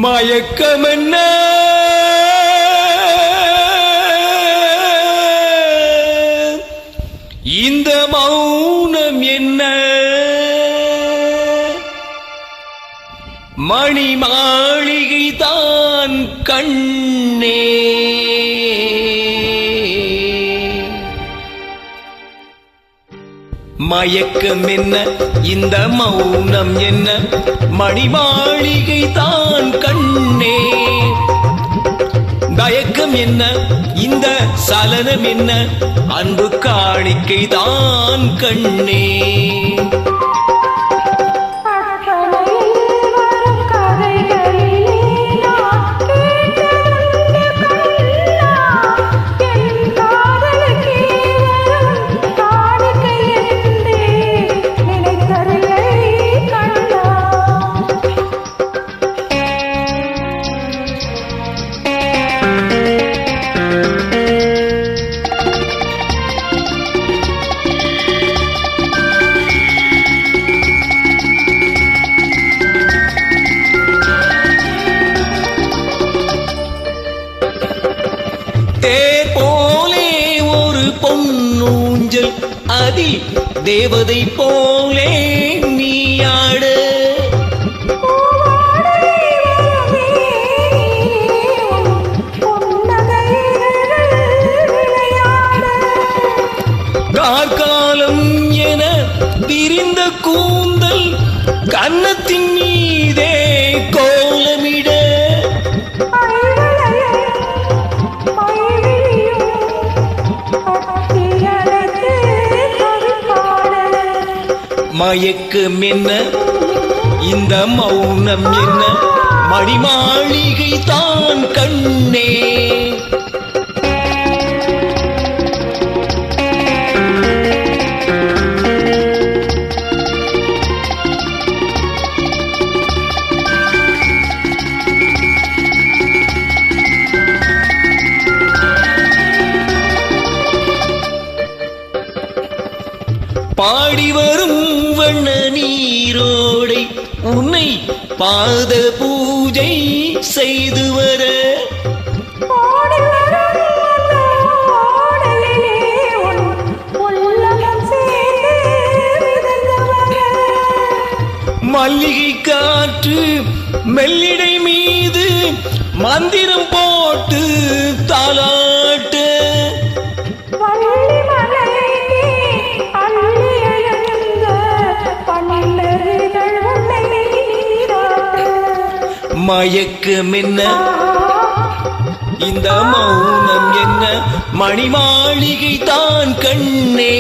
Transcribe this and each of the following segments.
மயக்கமென்ன இந்த மௌனம் என்ன மணி மாளிகை தான் கண்ணே மயக்கம் என்ன இந்த மௌனம் என்ன மணி மாளிகை தான் கண்ணே தயக்கம் என்ன இந்த சலனம் என்ன அன்பு காணிக்கை தான் கண்ணே போலே ஒரு பொன்னூஞ்சல் அதில் தேவதை போலே நீயாட கார்காலம் என விரிந்த கூந்தல் கன்னத்தின் மீதே கோலமிட மயக்கம் என்ன இந்த மௌனம் என்ன மணி மாளிகை தான் கண்ணே பாடி வரும் வண்ண நீரோடை உன்னை பாத பூஜை செய்து வர மல்லிகை காற்று மெல்லிடை மீது மந்திரம் போட்டு தாலாட்டு மயக்கம் என்ன இந்த மௌனம் என்ன மணி மாளிகை தான் கண்ணே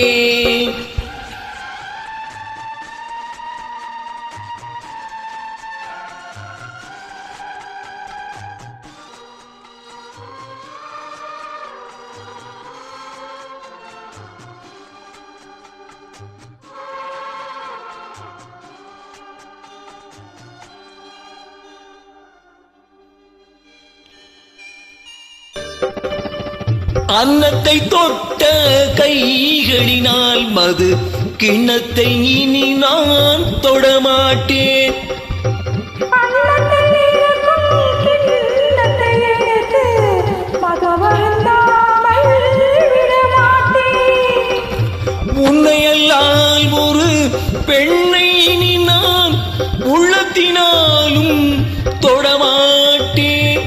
அன்னத்தை தொட்ட கைகளினால் மது கிண்ணத்தை இனி நான் தொடமாட்டேன் உன்னையல்லால் ஒரு பெண்ணை இனி நான் உள்ளத்தினாலும் தொடமாட்டேன்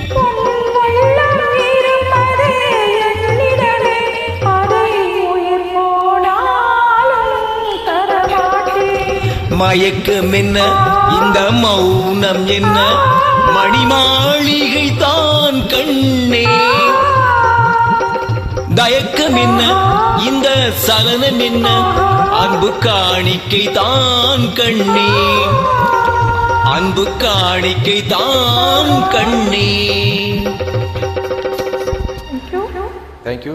மயக்கம் என்ன இந்த மௌனம் என்ன மணி மாளிகை தான் கண்ணே தயக்கம் என்ன இந்த சலனம் என்ன அன்பு காணிக்கை தான் கண்ணே அன்பு காணிக்கை தான் கண்ணே. Thank you.